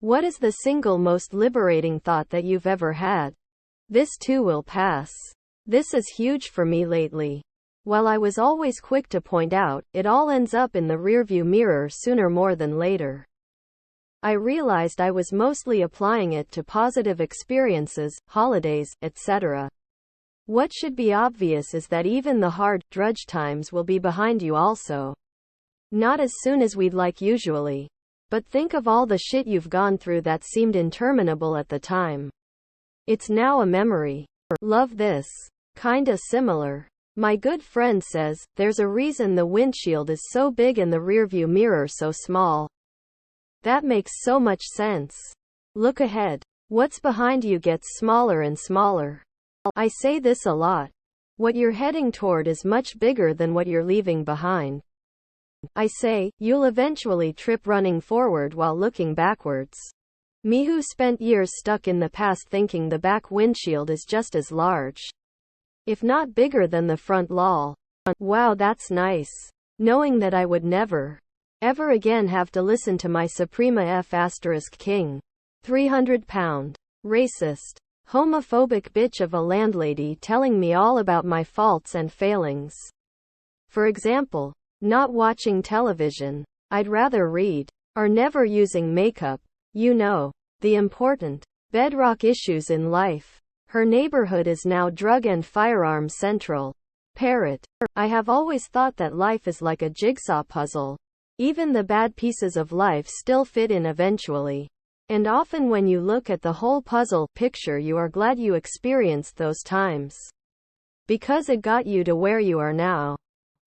What is the single most liberating thought that you've ever had? This too will pass. This is huge for me lately. While I was always quick to point out, it all ends up in the rearview mirror sooner more than later. I realized I was mostly applying it to positive experiences, holidays, etc. What should be obvious is that even the hard, drudge times will be behind you also. Not as soon as we'd like usually. But think of all the shit you've gone through that seemed interminable at the time. It's now a memory. Love this. Kinda similar. My good friend says, there's a reason the windshield is so big and the rearview mirror so small. That makes so much sense. Look ahead. What's behind you gets smaller and smaller. I say this a lot. What you're heading toward is much bigger than what you're leaving behind. I say, you'll eventually trip running forward while looking backwards. Me who spent years stuck in the past thinking the back windshield is just as large, if not bigger than the front lol. Wow, that's nice. Knowing that I would never, ever again have to listen to my Suprema King, 300-pound, racist, homophobic bitch of a landlady telling me all about my faults and failings. For example, not watching television. I'd rather read. Or never using makeup. You know, the important, bedrock issues in life. Her neighborhood is now drug and firearm central. Parrot. I have always thought that life is like a jigsaw puzzle. Even the bad pieces of life still fit in eventually. And often when you look at the whole puzzle picture, you are glad you experienced those times. Because it got you to where you are now.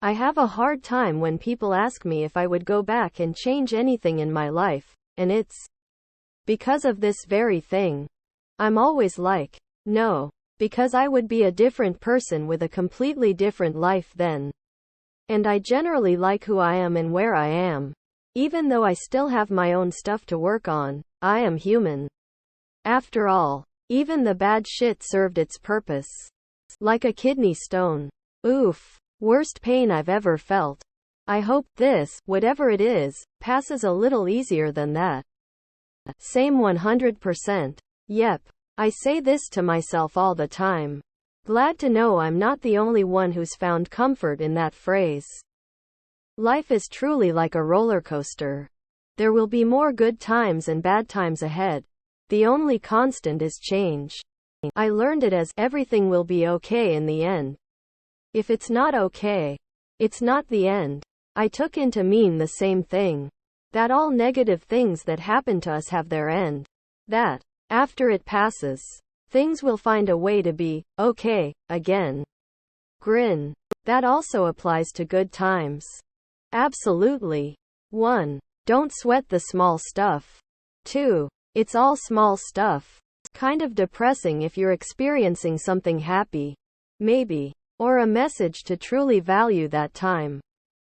I have a hard time when people ask me if I would go back and change anything in my life, and it's because of this very thing. I'm always like, no, because I would be a different person with a completely different life then. And I generally like who I am and where I am. Even though I still have my own stuff to work on, I am human. After all, even the bad shit served its purpose. Like a kidney stone. Oof. Worst pain I've ever felt. I hope this, whatever it is, passes a little easier than that. Same 100%. Yep. I say this to myself all the time. Glad to know I'm not the only one who's found comfort in that phrase. Life is truly like a roller coaster. There will be more good times and bad times ahead. The only constant is change. I learned it as everything will be okay in the end. If it's not okay, it's not the end. I took in to mean the same thing. That all negative things that happen to us have their end. That, after it passes, things will find a way to be okay again. Grin. That also applies to good times. Absolutely. 1. Don't sweat the small stuff. 2. It's all small stuff. Kind of depressing if you're experiencing something happy. Maybe. Or a message to truly value that time.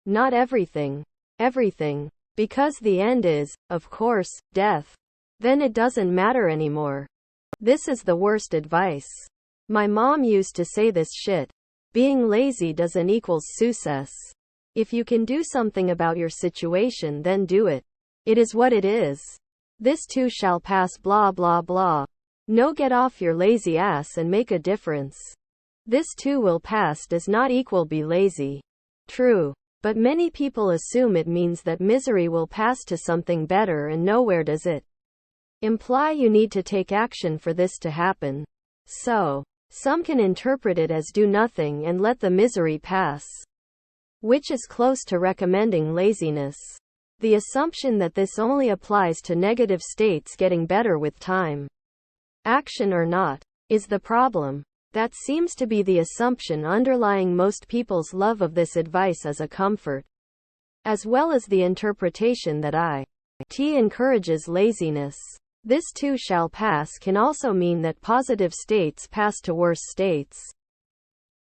Not everything. Everything. Because the end is, of course, death. Then it doesn't matter anymore. This is the worst advice. My mom used to say this shit. Being lazy doesn't equal success. If you can do something about your situation, then do it. It is what it is. This too shall pass, blah blah blah. No, get off your lazy ass and make a difference. This too will pass does not equal be lazy. True. But many people assume it means that misery will pass to something better, and nowhere does it imply you need to take action for this to happen. So, some can interpret it as do nothing and let the misery pass. Which is close to recommending laziness. The assumption that this only applies to negative states getting better with time. Action or not, is the problem. That seems to be the assumption underlying most people's love of this advice as a comfort. As well as the interpretation that it encourages laziness. This too shall pass can also mean that positive states pass to worse states.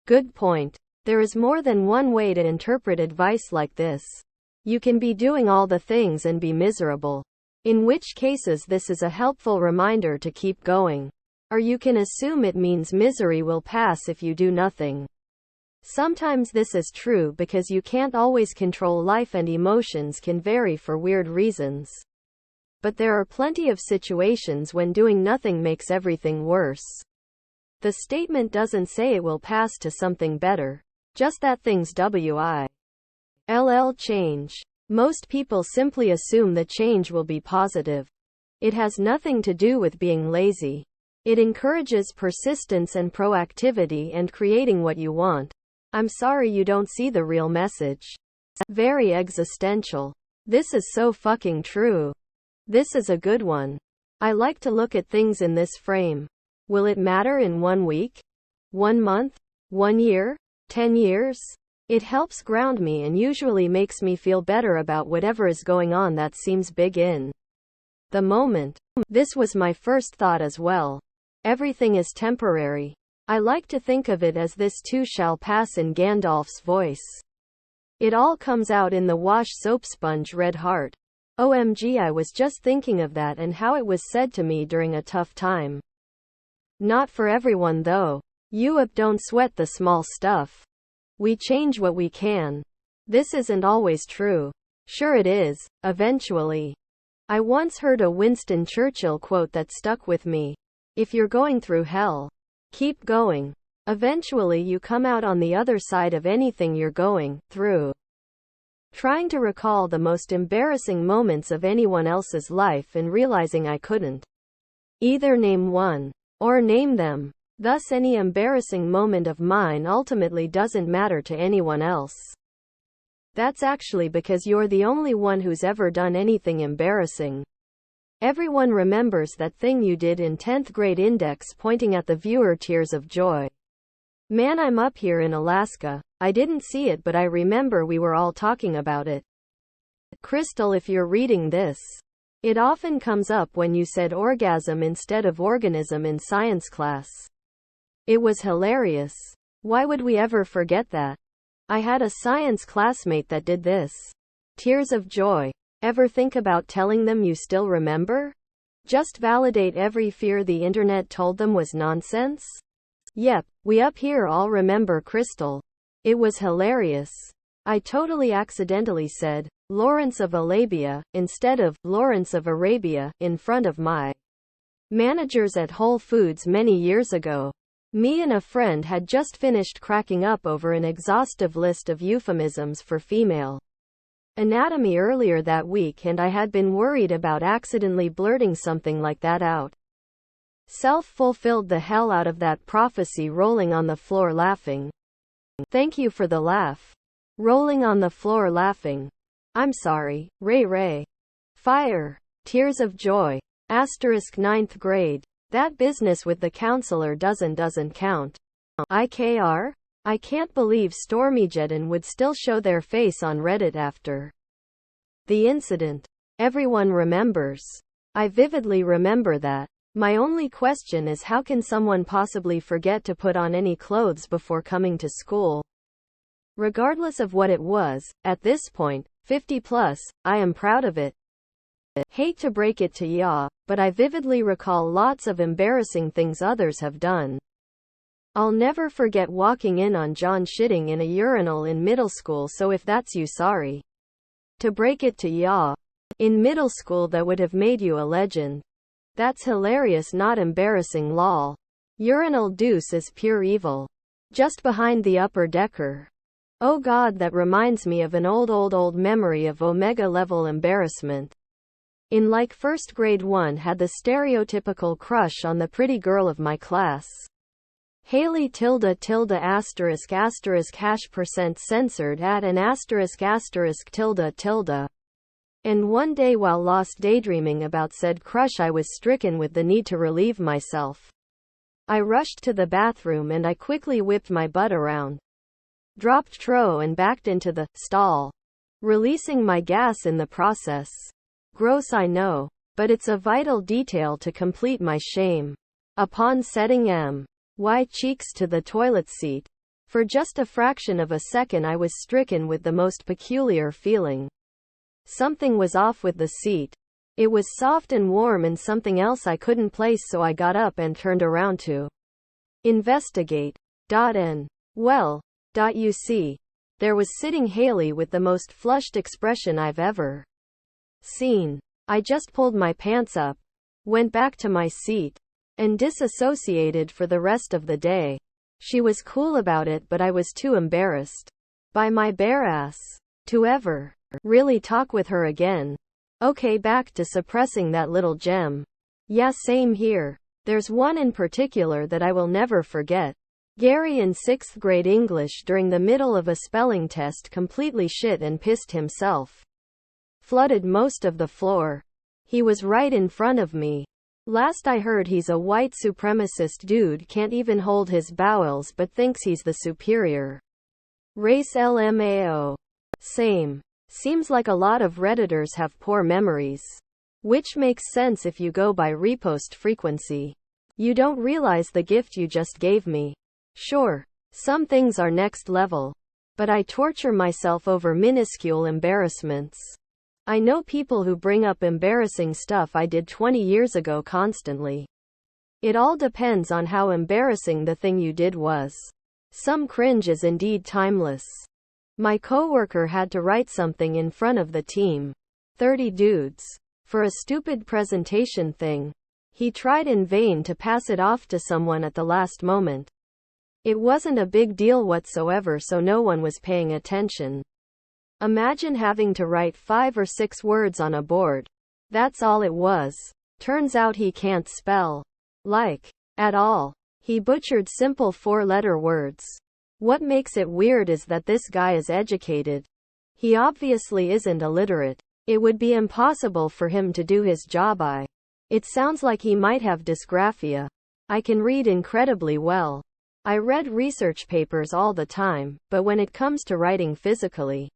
Good point. There is more than one way to interpret advice like this. You can be doing all the things and be miserable. In which cases this is a helpful reminder to keep going. Or you can assume it means misery will pass if you do nothing. Sometimes this is true because you can't always control life and emotions can vary for weird reasons. But there are plenty of situations when doing nothing makes everything worse. The statement doesn't say it will pass to something better, just that things will change. Most people simply assume the change will be positive. It has nothing to do with being lazy. It encourages persistence and proactivity and creating what you want. I'm sorry you don't see the real message. Very existential. This is so fucking true. This is a good one. I like to look at things in this frame. Will it matter in 1 week? 1 month? 1 year? 10 years? It helps ground me and usually makes me feel better about whatever is going on that seems big in the moment. This was my first thought as well. Everything is temporary. I like to think of it as this too shall pass in Gandalf's voice. It all comes out in the wash soap sponge red heart. OMG, I was just thinking of that and how it was said to me during a tough time. Not for everyone though. Don't sweat the small stuff. We change what we can. This isn't always true. Sure it is, eventually. I once heard a Winston Churchill quote that stuck with me. If you're going through hell, keep going. Eventually you come out on the other side of anything you're going through. Trying to recall the most embarrassing moments of anyone else's life and realizing I couldn't either name one or name them. Thus any embarrassing moment of mine ultimately doesn't matter to anyone else. That's actually because you're the only one who's ever done anything embarrassing. Everyone remembers that thing you did in 10th grade, index pointing at the viewer, tears of joy. Man, I'm up here in Alaska. I didn't see it, but I remember we were all talking about it. Crystal, if you're reading this, it often comes up when you said orgasm instead of organism in science class. It was hilarious. Why would we ever forget that? I had a science classmate that did this. Tears of joy. Ever think about telling them you still remember? Just validate every fear the internet told them was nonsense? Yep, we up here all remember Crystal. It was hilarious. I totally accidentally said Lawrence of Arabia instead of Lawrence of Arabia in front of my managers at Whole Foods many years ago. Me and a friend had just finished cracking up over an exhaustive list of euphemisms for female anatomy earlier that week, and I had been worried about accidentally blurting something like that out. Self-fulfilled the hell out of that prophecy, rolling on the floor laughing. Thank you for the laugh. Rolling on the floor laughing. I'm sorry, Ray. Fire. Tears of joy. Asterisk 9th grade. That business with the counselor doesn't count. IKR? I can't believe Stormygeddon would still show their face on Reddit after the incident. Everyone remembers. I vividly remember that. My only question is, how can someone possibly forget to put on any clothes before coming to school? Regardless of what it was, at this point, 50 plus, I am proud of it. Hate to break it to ya, but I vividly recall lots of embarrassing things others have done. I'll never forget walking in on John shitting in a urinal in middle school, so if that's you, sorry. To break it to ya. In middle school, that would have made you a legend. That's hilarious, not embarrassing, lol. Urinal deuce is pure evil. Just behind the upper decker. Oh god, that reminds me of an old memory of Omega level embarrassment. In like first grade, one had the stereotypical crush on the pretty girl of my class. Haley ****# censored at an ****. And one day while lost daydreaming about said crush, I was stricken with the need to relieve myself. I rushed to the bathroom and I quickly whipped my butt around. Dropped tro and backed into the stall, releasing my gas in the process. Gross, I know, but it's a vital detail to complete my shame. Upon setting my cheeks to the toilet seat, for just a fraction of a second I was stricken with the most peculiar feeling. Something was off with the seat. It was soft and warm and something else I couldn't place, so I got up and turned around to investigate. You see, there was sitting Haley with the most flushed expression I've ever seen. I just pulled my pants up, went back to my seat, and disassociated for the rest of the day. She was cool about it, but I was too embarrassed by my bare ass to ever really talk with her again. Okay, back to suppressing that little gem. Yeah, same here. There's one in particular that I will never forget. Gary in 6th grade English during the middle of a spelling test completely shit and pissed himself. Flooded most of the floor. He was right in front of me. Last I heard he's a white supremacist dude, can't even hold his bowels but thinks he's the superior race. LMAO. Same. Seems like a lot of Redditors have poor memories. Which makes sense if you go by repost frequency. You don't realize the gift you just gave me. Sure, some things are next level, but I torture myself over minuscule embarrassments. I know people who bring up embarrassing stuff I did 20 years ago constantly. It all depends on how embarrassing the thing you did was. Some cringe is indeed timeless. My coworker had to write something in front of the team, 30 dudes, for a stupid presentation thing. He tried in vain to pass it off to someone at the last moment. It wasn't a big deal whatsoever, so no one was paying attention. Imagine having to write 5 or 6 words on a board. That's all it was. Turns out he can't spell. Like, at all. He butchered simple 4-letter words. What makes it weird is that this guy is educated. He obviously isn't illiterate. It would be impossible for him to do his job. It sounds like he might have dysgraphia. I can read incredibly well. I read research papers all the time, but when it comes to writing physically,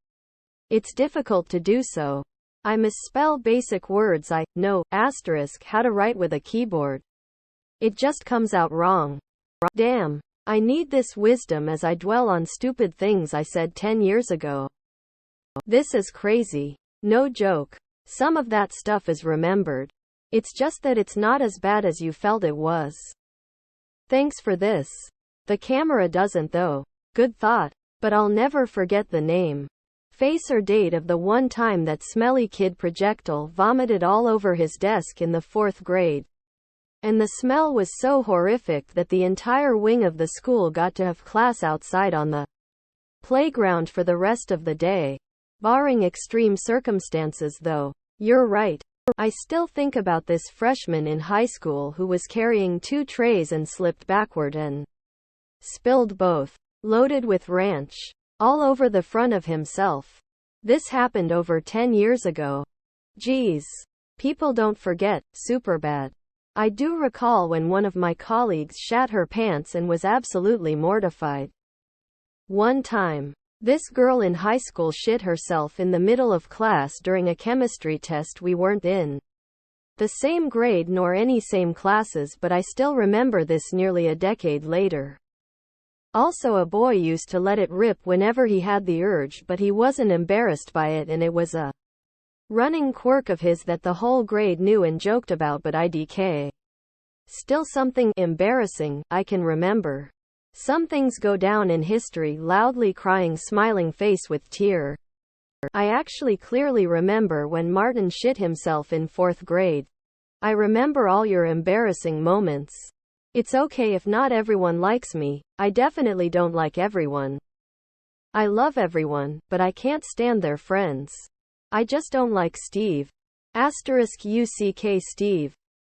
it's difficult to do so. I misspell basic words. I know, asterisk, how to write with a keyboard. It just comes out wrong. Damn. I need this wisdom as I dwell on stupid things I said 10 years ago. This is crazy. No joke. Some of that stuff is remembered. It's just that it's not as bad as you felt it was. Thanks for this. The camera doesn't though. Good thought. But I'll never forget the name, face or date of the one time that smelly kid projectile vomited all over his desk in the 4th grade. And the smell was so horrific that the entire wing of the school got to have class outside on the playground for the rest of the day. Barring extreme circumstances though. You're right. I still think about this freshman in high school who was carrying 2 trays and slipped backward and spilled both, loaded with ranch, all over the front of himself. This happened over 10 years ago. Geez. People don't forget. Superbad. I do recall when one of my colleagues shat her pants and was absolutely mortified. One time, this girl in high school shit herself in the middle of class during a chemistry test. We weren't in the same grade nor any same classes, but I still remember this nearly a decade later. Also, a boy used to let it rip whenever he had the urge, but he wasn't embarrassed by it, and it was a running quirk of his that the whole grade knew and joked about, but IDK. Still something embarrassing I can remember. Some things go down in history. Loudly crying smiling face with tear. I actually clearly remember when Martin shit himself in 4th grade. I remember all your embarrassing moments. It's okay if not everyone likes me. I definitely don't like everyone. I love everyone, but I can't stand their friends. I just don't like Steve. Asterisk UCK Steve.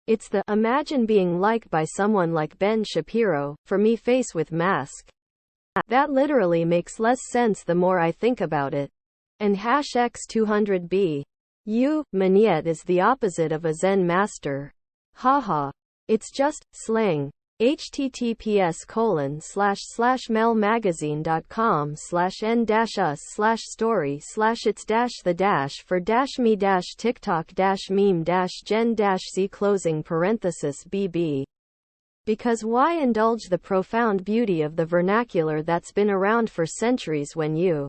It's the imagine being liked by someone like Ben Shapiro, for me face with mask. That literally makes less sense the more I think about it. And #X200B. Maniet is the opposite of a Zen master. Haha. It's just slang. https://melmagazine.com/n-us/story/it's-the-for-me-tiktok-meme-gen-c closing parenthesis bb. Because why indulge the profound beauty of the vernacular that's been around for centuries when you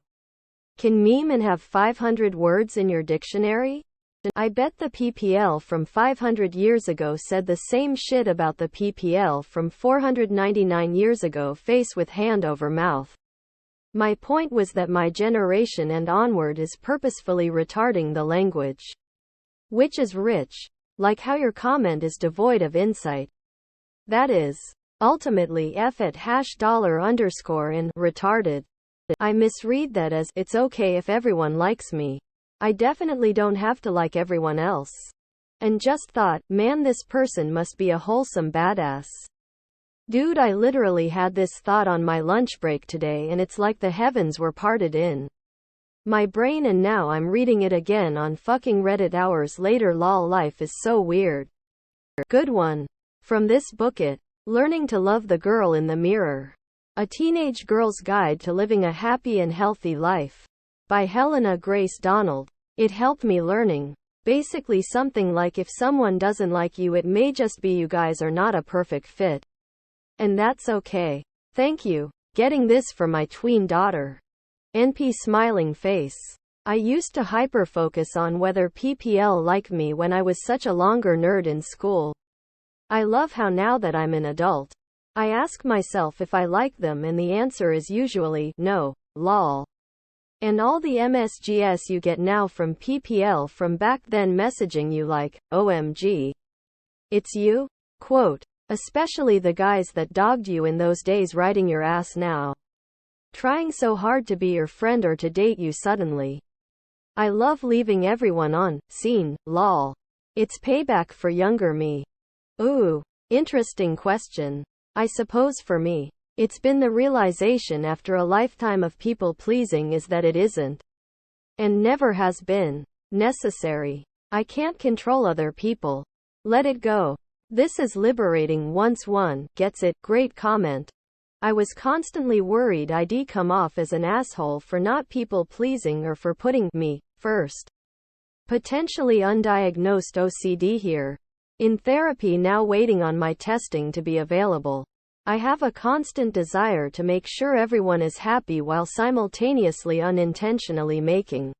can meme and have 500 words in your dictionary? I bet the PPL from 500 years ago said the same shit about the PPL from 499 years ago. Face with hand over mouth. My point was that my generation and onward is purposefully retarding the language. Which is rich. Like how your comment is devoid of insight. That is. Ultimately F at #_ and retarded. I misread that as, it's okay if everyone likes me. I definitely don't have to like everyone else. And just thought, man, this person must be a wholesome badass. Dude, I literally had this thought on my lunch break today and it's like the heavens were parted in my brain and now I'm reading it again on fucking Reddit hours later. Lol, life is so weird. Good one. From this book it. Learning to Love the Girl in the Mirror. A Teenage Girl's Guide to Living a Happy and Healthy Life. By Helena Grace Donald. It helped me learning. Basically something like if someone doesn't like you, it may just be you guys are not a perfect fit. And that's okay. Thank you. Getting this for my tween daughter. NP smiling face. I used to hyper-focus on whether PPL like me when I was such a longer nerd in school. I love how now that I'm an adult, I ask myself if I like them and the answer is usually, no, lol. And all the MSGs you get now from PPL from back then messaging you like, OMG. It's you? Quote. Especially the guys that dogged you in those days writing your ass now. Trying so hard to be your friend or to date you suddenly. I love leaving everyone on scene, lol. It's payback for younger me. Ooh, interesting question. I suppose for me, it's been the realization after a lifetime of people pleasing is that it isn't, and never has been, necessary. I can't control other people. Let it go. This is liberating once one gets it. Great comment. I was constantly worried I'd come off as an asshole for not people pleasing or for putting me first. Potentially undiagnosed OCD here. In therapy now, waiting on my testing to be available. I have a constant desire to make sure everyone is happy while simultaneously unintentionally making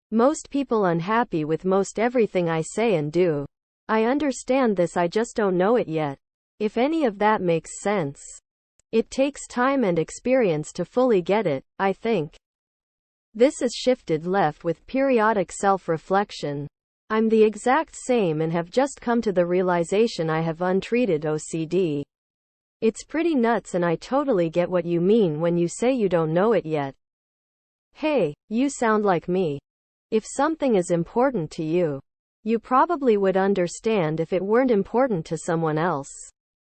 most people unhappy with most everything I say and do. I understand this, I just don't know it yet. If any of that makes sense. It takes time and experience to fully get it, I think. This is shifted left with periodic self-reflection. I'm the exact same and have just come to the realization I have untreated OCD. It's pretty nuts and I totally get what you mean when you say you don't know it yet. Hey, you sound like me. If something is important to you, you probably would understand if it weren't important to someone else.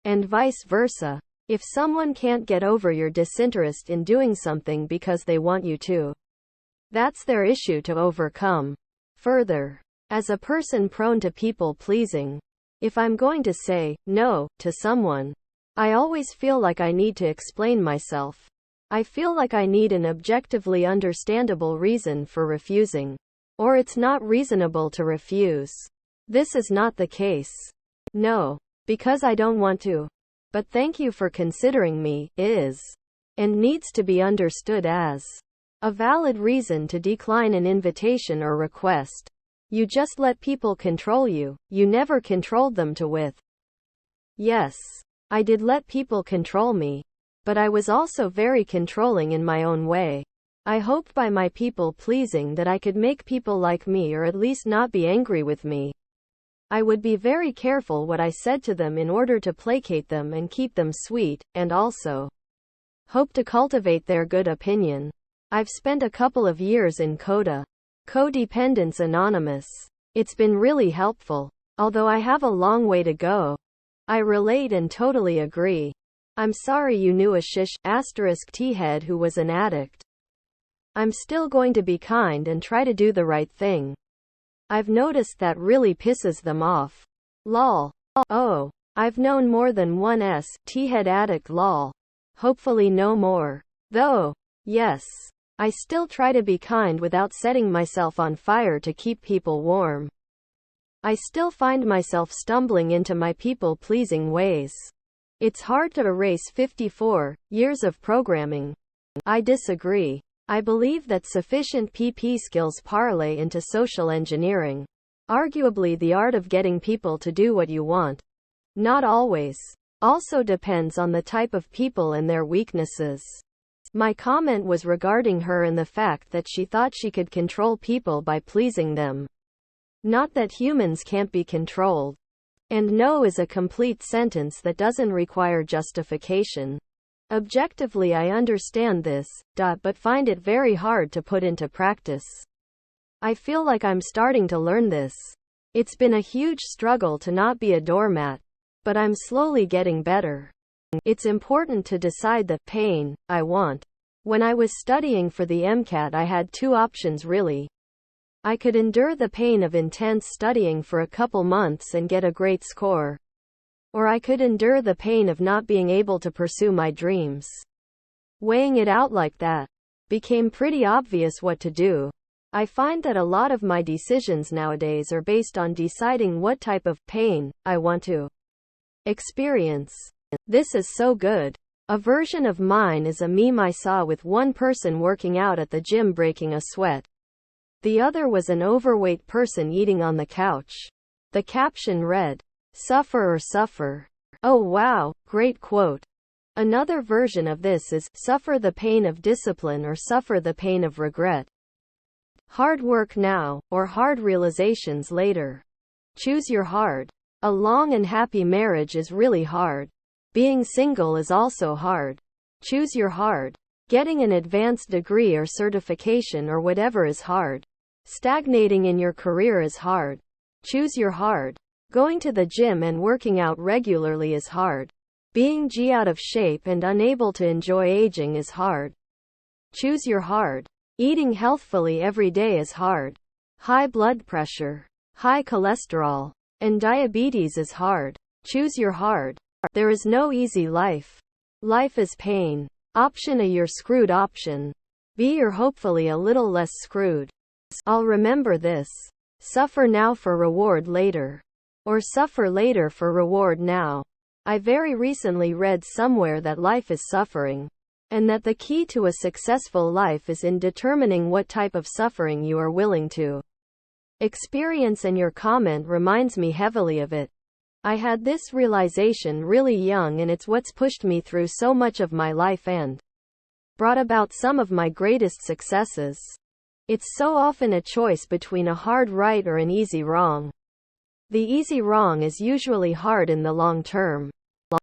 And vice versa. If someone can't get over your disinterest in doing something because they want you to, that's their issue to overcome. Further, as a person prone to people pleasing, if I'm going to say no to someone, I always feel like I need to explain myself. I feel like I need an objectively understandable reason for refusing. Or it's not reasonable to refuse. This is not the case. No, because I don't want to. But thank you for considering me, is, and needs to be understood as, a valid reason to decline an invitation or request. You just let people control you. You never controlled them to with. Yes, I did let people control me. But I was also very controlling in my own way. I hoped by my people pleasing that I could make people like me or at least not be angry with me. I would be very careful what I said to them in order to placate them and keep them sweet, and also hope to cultivate their good opinion. I've spent a couple of years in CODA. Codependence Anonymous. It's been really helpful. Although I have a long way to go. I relate and totally agree. I'm sorry you knew a *T-head who was an addict. I'm still going to be kind and try to do the right thing. I've noticed that really pisses them off. Lol. Oh, I've known more than one T-head addict lol. Hopefully no more. Though, yes. I still try to be kind without setting myself on fire to keep people warm. I still find myself stumbling into my people-pleasing ways. It's hard to erase 54 years of programming. I disagree. I believe that sufficient PP skills parlay into social engineering. Arguably the art of getting people to do what you want. Not always. Also depends on the type of people and their weaknesses. My comment was regarding her and the fact that she thought she could control people by pleasing them. Not that humans can't be controlled. And no is a complete sentence that doesn't require justification. Objectively, I understand this, but find it very hard to put into practice. I feel like I'm starting to learn this. It's been a huge struggle to not be a doormat, but I'm slowly getting better. It's important to decide the pain I want. When I was studying for the MCAT, I had two options really. I could endure the pain of intense studying for a couple months and get a great score. Or I could endure the pain of not being able to pursue my dreams. Weighing it out like that, became pretty obvious what to do. I find that a lot of my decisions nowadays are based on deciding what type of pain I want to experience. This is so good. A version of mine is a meme I saw with one person working out at the gym breaking a sweat. The other was an overweight person eating on the couch. The caption read, "Suffer or suffer." Oh wow, great quote. Another version of this is, "Suffer the pain of discipline or suffer the pain of regret." Hard work now, or hard realizations later. Choose your hard. A long and happy marriage is really hard. Being single is also hard. Choose your hard. Getting an advanced degree or certification or whatever is hard. Stagnating in your career is hard. Choose your hard. Going to the gym and working out regularly is hard. Being out of shape and unable to enjoy aging is hard. Choose your hard. Eating healthfully every day is hard. High blood pressure, high cholesterol, and diabetes is hard. Choose your hard. There is no easy life. Life is pain. Option A, you're screwed. Option B, you're hopefully a little less screwed. I'll remember this. Suffer now for reward later. Or suffer later for reward now. I very recently read somewhere that life is suffering. And that the key to a successful life is in determining what type of suffering you are willing to experience, and your comment reminds me heavily of it. I had this realization really young, and it's what's pushed me through so much of my life and brought about some of my greatest successes. It's so often a choice between a hard right or an easy wrong. The easy wrong is usually hard in the long term.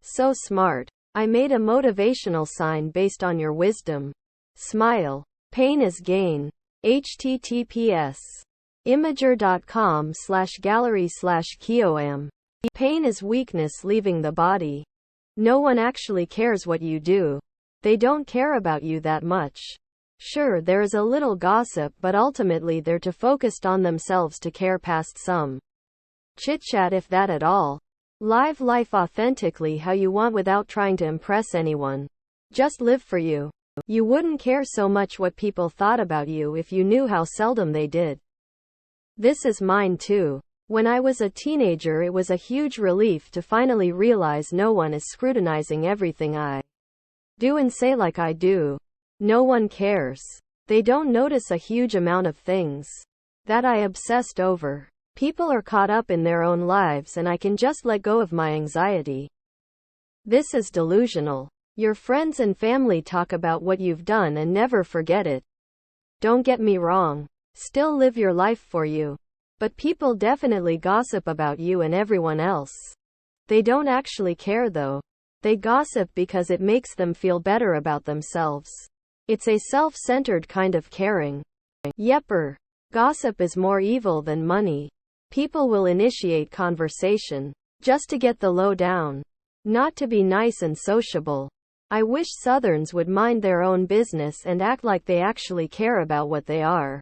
So smart. I made a motivational sign based on your wisdom. Smile. Pain is gain. https imager.com/gallery/Kioam. Pain is weakness leaving the body. No one actually cares what you do. They don't care about you that much. Sure, there is a little gossip, but ultimately they're too focused on themselves to care past some chit-chat, if that at all. Live life authentically how you want without trying to impress anyone. Just live for you. You wouldn't care so much what people thought about you if you knew how seldom they did. This is mine too. When I was a teenager, it was a huge relief to finally realize no one is scrutinizing everything I do and say like I do. No one cares. They don't notice a huge amount of things that I obsessed over. People are caught up in their own lives and I can just let go of my anxiety. This is delusional. Your friends and family talk about what you've done and never forget it. Don't get me wrong. Still live your life for you. But people definitely gossip about you and everyone else. They don't actually care though. They gossip because it makes them feel better about themselves. It's a self-centered kind of caring. Yepper. Gossip is more evil than money. People will initiate conversation just to get the lowdown, not to be nice and sociable. I wish Southerns would mind their own business and act like they actually care about what they are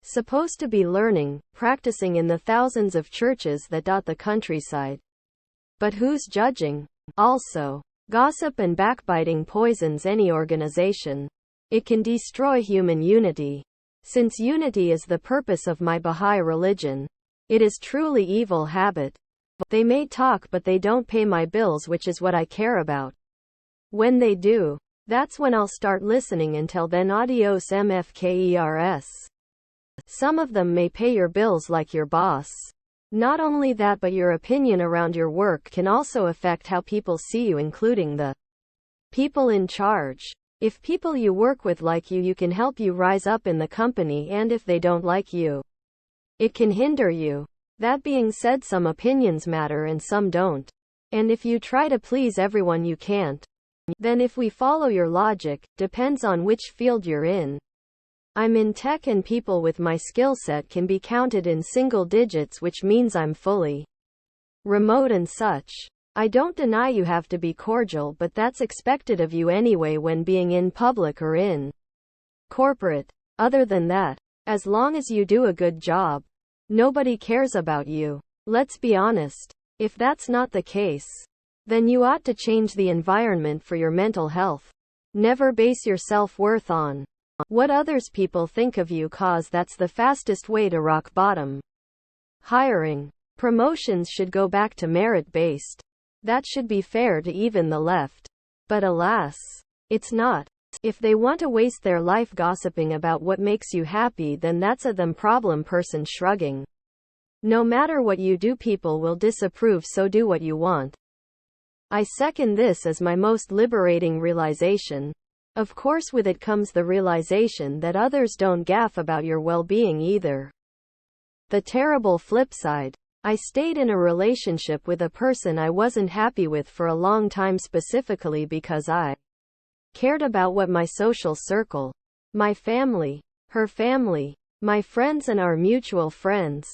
supposed to be learning, practicing in the thousands of churches that dot the countryside. But who's judging? Also, gossip and backbiting poisons any organization. It can destroy human unity. Since unity is the purpose of my Baha'i religion, it is truly evil habit. They may talk but they don't pay my bills, which is what I care about. When they do, that's when I'll start listening. Until then, adios mfkers. Some of them may pay your bills like your boss. Not only that, but your opinion around your work can also affect how people see you, including the people in charge. If people you work with like you can help you rise up in the company, and if they don't like you, it can hinder you. That being said, some opinions matter and some don't. And if you try to please everyone, you can't. Then if we follow your logic, depends on which field you're in. I'm in tech and people with my skill set can be counted in single digits, which means I'm fully remote and such. I don't deny you have to be cordial, but that's expected of you anyway when being in public or in corporate. Other than that, as long as you do a good job, nobody cares about you. Let's be honest. If that's not the case, then you ought to change the environment for your mental health. Never base your self-worth on what others people think of you, cause that's the fastest way to rock bottom. Hiring. Promotions should go back to merit-based. That should be fair to even the left. But alas, it's not. If they want to waste their life gossiping about what makes you happy, then that's a them problem. Person shrugging. No matter what you do, people will disapprove, so do what you want. I second this as my most liberating realization. Of course, with it comes the realization that others don't gaff about your well-being either. The terrible flip side. I stayed in a relationship with a person I wasn't happy with for a long time, specifically because I cared about what my social circle, my family, her family, my friends, and our mutual friends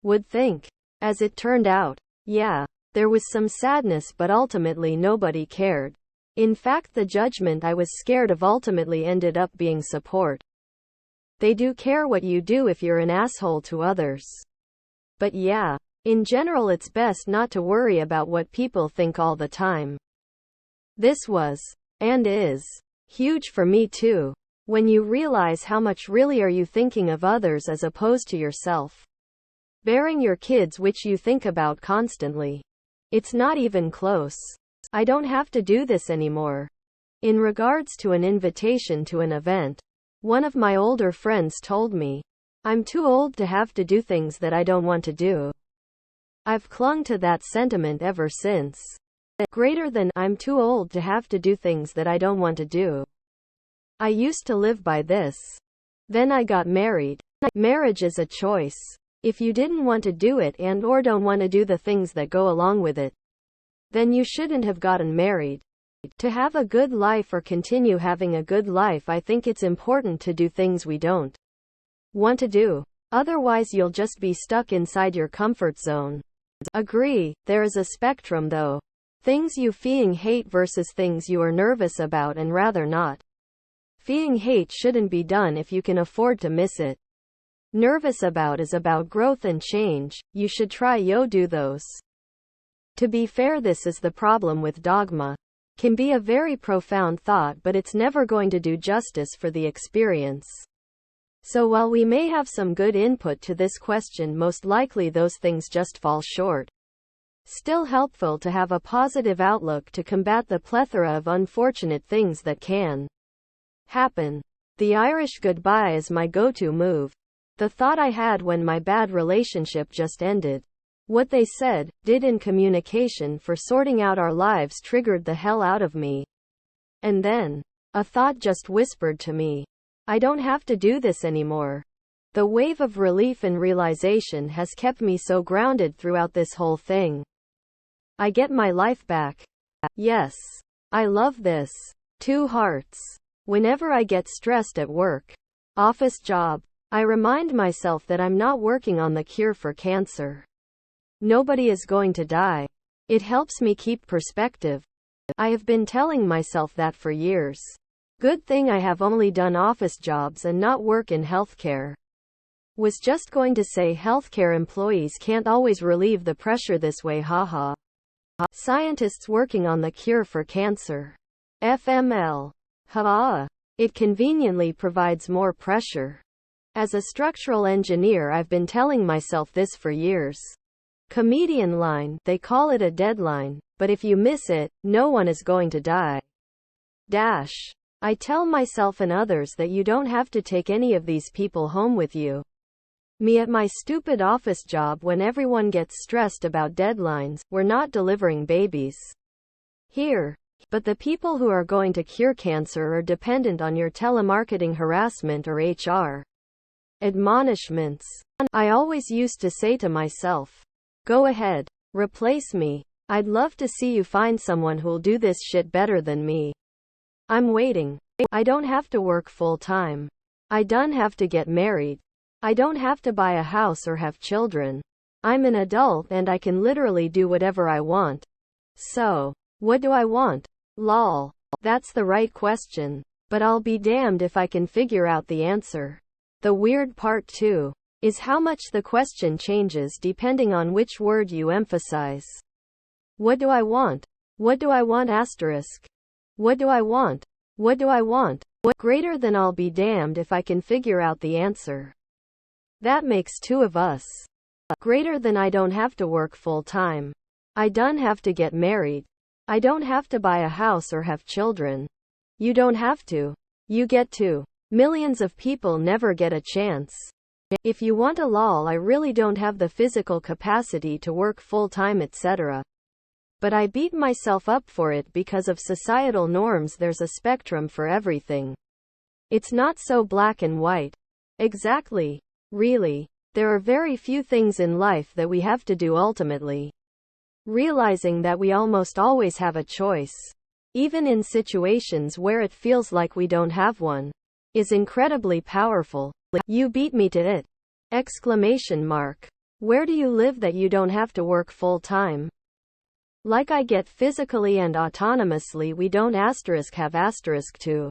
would think. As it turned out, yeah, there was some sadness, but ultimately nobody cared. In fact, the judgment I was scared of ultimately ended up being support. They do care what you do if you're an asshole to others. But yeah, in general, it's best not to worry about what people think all the time. This was, and is, huge for me too. When you realize how much really are you thinking of others as opposed to yourself. Bearing your kids, which you think about constantly. It's not even close. I don't have to do this anymore. In regards to an invitation to an event, one of my older friends told me, I'm too old to have to do things that I don't want to do. I've clung to that sentiment ever since. Greater than, I'm too old to have to do things that I don't want to do. I used to live by this. Then I got married. Marriage is a choice. If you didn't want to do it and or don't want to do the things that go along with it, then you shouldn't have gotten married. To have a good life or continue having a good life, I think it's important to do things we don't want to do. Otherwise, you'll just be stuck inside your comfort zone. Agree, there is a spectrum though. Things you feeling hate versus things you are nervous about and rather not. Feeling hate shouldn't be done if you can afford to miss it. Nervous about is about growth and change. You should try do those. To be fair, this is the problem with dogma. Can be a very profound thought, but it's never going to do justice for the experience. So while we may have some good input to this question, most likely those things just fall short. Still helpful to have a positive outlook to combat the plethora of unfortunate things that can happen. The Irish goodbye is my go-to move. The thought I had when my bad relationship just ended. What they said, did in communication for sorting out our lives triggered the hell out of me. And then, a thought just whispered to me, I don't have to do this anymore. The wave of relief and realization has kept me so grounded throughout this whole thing. I get my life back. Yes. I love this. 2 hearts. Whenever I get stressed at work, office job, I remind myself that I'm not working on the cure for cancer. Nobody is going to die. It helps me keep perspective. I have been telling myself that for years. Good thing I have only done office jobs and not work in healthcare. Was just going to say healthcare employees can't always relieve the pressure this way, haha. Scientists working on the cure for cancer. FML. Haha. It conveniently provides more pressure. As a structural engineer, I've been telling myself this for years. Comedian line, they call it a deadline, but if you miss it, no one is going to die. Dash. I tell myself and others that you don't have to take any of these people home with you. Me at my stupid office job, when everyone gets stressed about deadlines, we're not delivering babies here. But the people who are going to cure cancer are dependent on your telemarketing harassment or HR admonishments. I always used to say to myself, go ahead, replace me. I'd love to see you find someone who'll do this shit better than me. I'm waiting. I don't have to work full time. I don't have to get married. I don't have to buy a house or have children. I'm an adult and I can literally do whatever I want. So, what do I want? Lol. That's the right question. But I'll be damned if I can figure out the answer. The weird part too is how much the question changes depending on which word you emphasize. What do I want? What do I want asterisk? What do I want? What do I want? What greater than I'll be damned if I can figure out the answer. That makes two of us. Greater than I don't have to work full time. I don't have to get married. I don't have to buy a house or have children. You don't have to. You get to. Millions of people never get a chance. If you want a lol, I really don't have the physical capacity to work full time, etc. But I beat myself up for it because of societal norms. There's a spectrum for everything. It's not so black and white. Exactly. Really. There are very few things in life that we have to do ultimately. Realizing that we almost always have a choice, even in situations where it feels like we don't have one, is incredibly powerful. You beat me to it! Exclamation mark. Where do you live that you don't have to work full time? Like I get physically and autonomously we don't asterisk have asterisk to.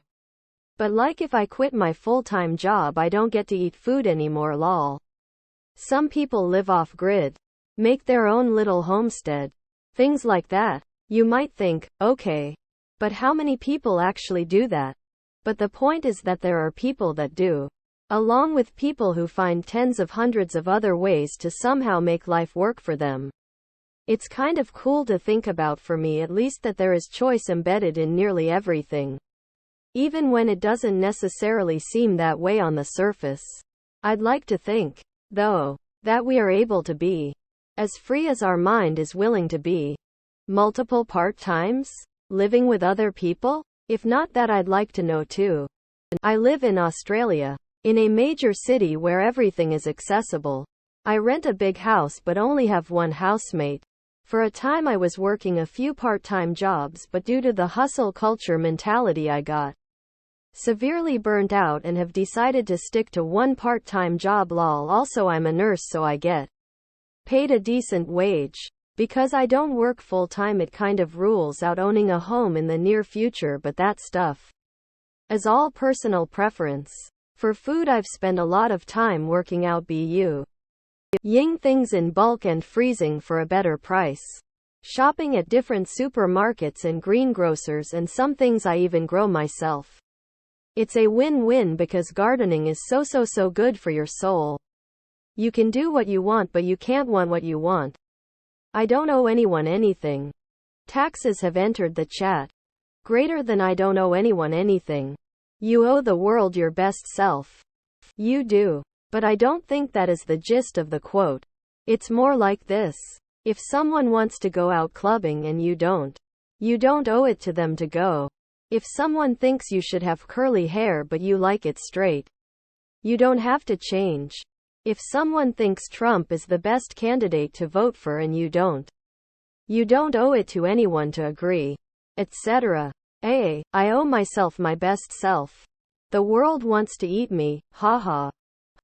But like if I quit my full-time job I don't get to eat food anymore lol. Some people live off-grid. Make their own little homestead. Things like that. You might think, okay. But how many people actually do that? But the point is that there are people that do. Along with people who find tens of hundreds of other ways to somehow make life work for them. It's kind of cool to think about, for me at least, that there is choice embedded in nearly everything. Even when it doesn't necessarily seem that way on the surface. I'd like to think, though, that we are able to be as free as our mind is willing to be. Multiple part-times? Living with other people? If not that, I'd like to know too. I live in Australia, in a major city where everything is accessible. I rent a big house but only have one housemate. For a time I was working a few part-time jobs, but due to the hustle culture mentality I got severely burnt out and have decided to stick to one part-time job lol. Also I'm a nurse, so I get paid a decent wage. Because I don't work full-time it kind of rules out owning a home in the near future, but that stuff is all personal preference. For food I've spent a lot of time working out ying things in bulk and freezing for a better price. Shopping at different supermarkets and greengrocers, and some things I even grow myself. It's a win-win because gardening is so good for your soul. You can do what you want but you can't want what you want. I don't owe anyone anything. Taxes have entered the chat. Greater than I don't owe anyone anything. You owe the world your best self. You do. But I don't think that is the gist of the quote. It's more like this. If someone wants to go out clubbing and you don't owe it to them to go. If someone thinks you should have curly hair but you like it straight, you don't have to change. If someone thinks Trump is the best candidate to vote for and you don't owe it to anyone to agree, etc. I owe myself my best self. The world wants to eat me, haha.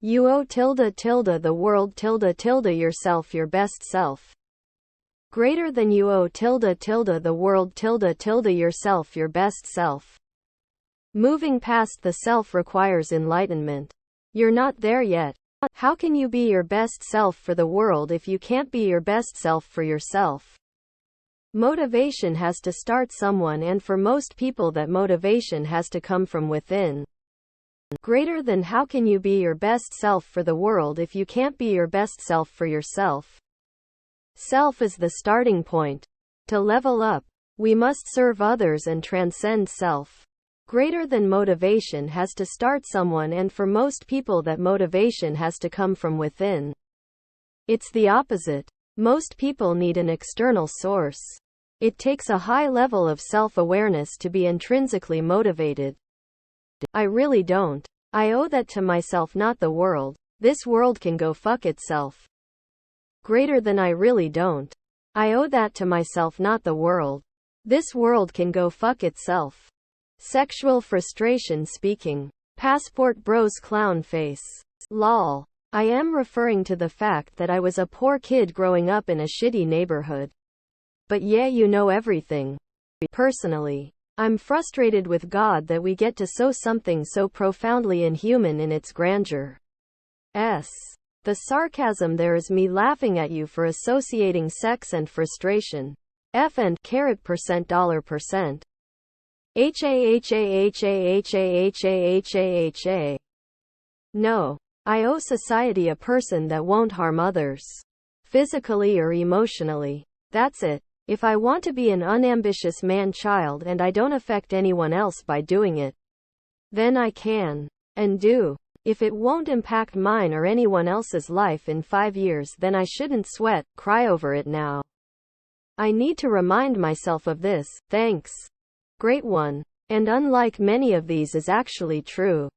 You owe the world yourself your best self. Greater than you owe the world yourself your best self. Moving past the self requires enlightenment. You're not there yet. How can you be your best self for the world if you can't be your best self for yourself? Motivation has to start someone, and for most people that motivation has to come from within. Greater than how can you be your best self for the world if you can't be your best self for yourself? Self is the starting point. To level up, we must serve others and transcend self. Greater than motivation has to start someone, and for most people that motivation has to come from within. It's the opposite. Most people need an external source. It takes a high level of self-awareness to be intrinsically motivated. I really don't. I owe that to myself, not the world. This world can go fuck itself. Greater than I really don't. I owe that to myself, not the world. This world can go fuck itself. Sexual frustration speaking. Passport bros clown face. Lol. I am referring to the fact that I was a poor kid growing up in a shitty neighborhood. But yeah, you know everything. Personally, I'm frustrated with God that we get to sow something so profoundly inhuman in its grandeur. The sarcasm there is me laughing at you for associating sex and frustration. F and %, $%. HAHAHAHAHAHAHA. No. I owe society a person that won't harm others. Physically or emotionally. That's it. If I want to be an unambitious man-child and I don't affect anyone else by doing it, then I can. And do. If it won't impact mine or anyone else's life in 5 years, then I shouldn't sweat, cry over it now. I need to remind myself of this. Thanks. Great one. And unlike many of these is actually true.